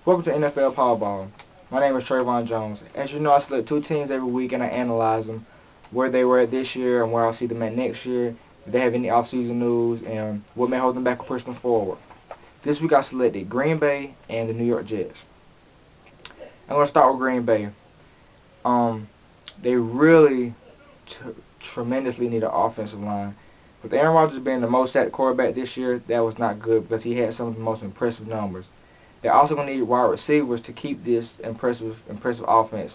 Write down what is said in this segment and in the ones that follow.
Welcome to NFL Powerball. My name is Trayvon Jones. As you know, I select two teams every week and I analyze them, where they were at this year and where I'll see them at next year, if they have any off-season news, and what may hold them back or push them forward. This week I selected Green Bay and the New York Jets. I'm going to start with Green Bay. They really tremendously need an offensive line. With Aaron Rodgers being the most sacked quarterback this year, that was not good because he had some of the most impressive numbers. They're also going to need wide receivers to keep this impressive offense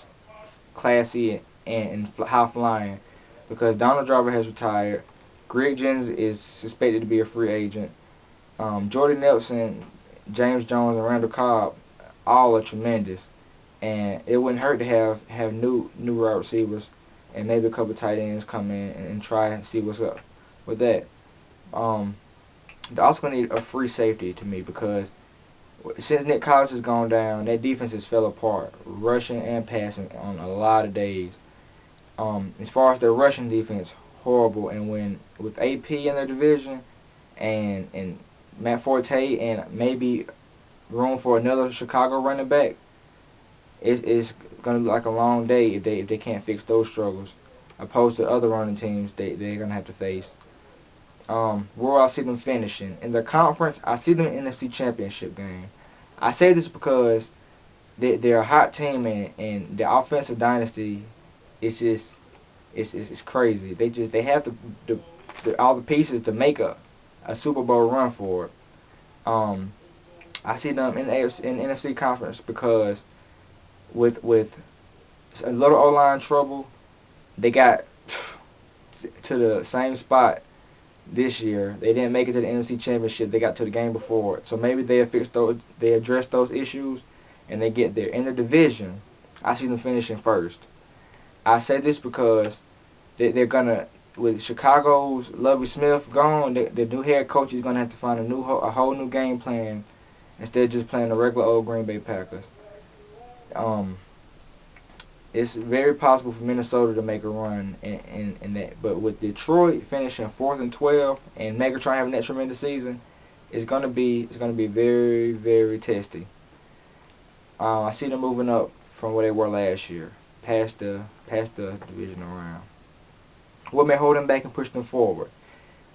classy and high flying, because Donald Driver has retired. Greg Jennings is suspected to be a free agent. Jordy Nelson, James Jones, and Randall Cobb all are tremendous, and it wouldn't hurt to have new wide receivers and maybe a couple tight ends come in and try and see what's up with that. They're also going to need a free safety to me, because since Nick Collins has gone down, that defense has fell apart, rushing and passing on a lot of days. As far as their rushing defense, horrible. And with AP in their division and Matt Forte and maybe room for another Chicago running back, it's going to look like a long day if they can't fix those struggles, opposed to other running teams they're going to have to face. Where I see them finishing in the conference, I see them in the NFC Championship game. I say this because they're a hot team, and the offensive dynasty is just it's crazy. They have all the pieces to make a Super Bowl run for it. I see them in NFC conference because with a little O-line trouble, they got to the same spot this year. They didn't make it to the NFC Championship. They got to the game before it. So maybe they address those issues and they get there. In the division, I see them finishing first. I say this because they're gonna, with Chicago's Lovie Smith gone, the new head coach is gonna have to find a whole new game plan instead of just playing the regular old Green Bay Packers. It's very possible for Minnesota to make a run in that, but with Detroit finishing 4th and 12 and Megatron having that tremendous season, it's gonna be very, very testy. I see them moving up from where they were last year, past the divisional round. What may hold them back and push them forward?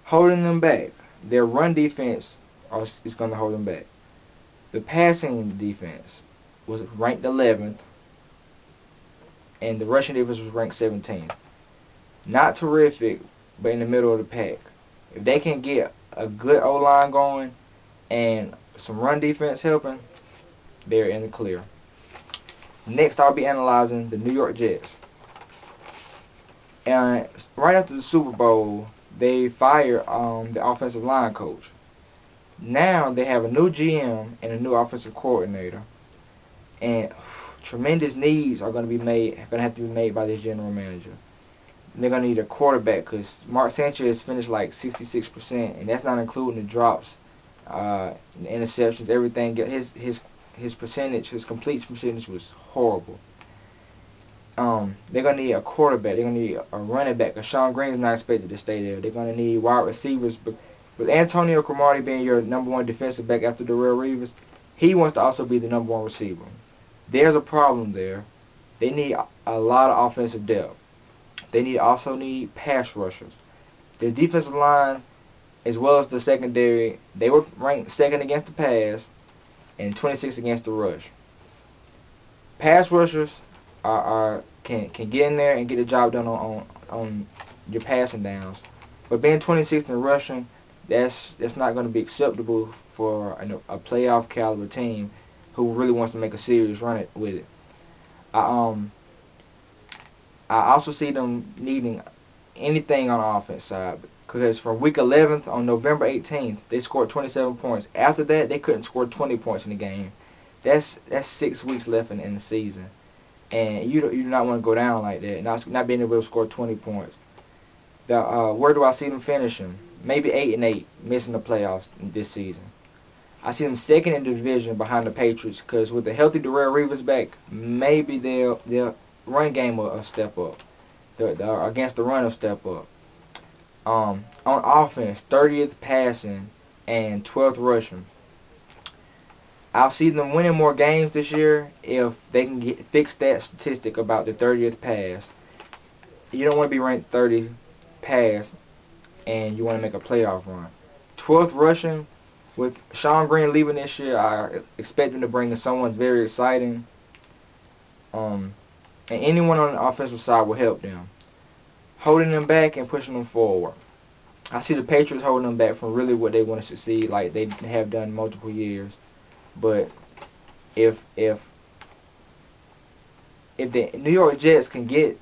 Holding them back, their run defense is going to hold them back. The passing defense was ranked 11th, and the rushing defense was ranked 17th. Not terrific, but in the middle of the pack. If they can get a good O-line going and some run defense helping, they're in the clear. Next, I'll be analyzing the New York Jets. And right after the Super Bowl, they fired the offensive line coach. Now they have a new GM and a new offensive coordinator, and tremendous needs are going to have to be made by this general manager. They're going to need a quarterback, because Mark Sanchez finished like 66%, and that's not including the drops, the interceptions, everything. His complete percentage was horrible. They're going to need a quarterback. They're going to need a running back, because Sean Green is not expected to stay there. They're going to need wide receivers. But with Antonio Cromartie being your #1 defensive back after Darrelle Revis, he wants to also be the #1 receiver. There's a problem there. They need a lot of offensive depth. They also need pass rushers. The defensive line, as well as the secondary, they were ranked 2nd against the pass and 26th against the rush. Pass rushers can get in there and get the job done on your passing downs, but being 26th in rushing, that's not going to be acceptable for a playoff caliber team who really wants to make a serious run with it. I also see them needing anything on the offense side, because from week 11th on November 18th, they scored 27 points. After that, they couldn't score 20 points in the game. That's 6 weeks left in the season, and you do not want to go down like that, not being able to score 20 points. Where do I see them finishing? Maybe 8-8, missing the playoffs this season. I see them 2nd in the division behind the Patriots, because with the healthy Darrelle Revis back, maybe their run game will step up. Against the run will step up. On offense, 30th passing and 12th rushing. I'll see them winning more games this year if they can fix that statistic about the 30th pass. You don't want to be ranked 30 pass and you want to make a playoff run. 12th rushing, with Sean Green leaving this year, I expect him to bring in someone very exciting. And anyone on the offensive side will help them, holding them back and pushing them forward. I see the Patriots holding them back from really what they want to succeed, like they have done multiple years. But if the New York Jets can get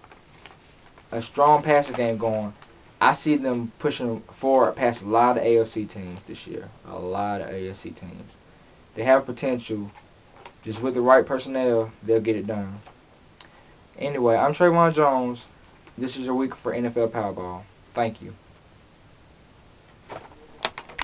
a strong passing game going, I see them pushing forward past a lot of AFC teams this year. A lot of AFC teams. They have potential. Just with the right personnel, they'll get it done. Anyway, I'm Trayvon Jones. This is your week for NFL Powerball. Thank you.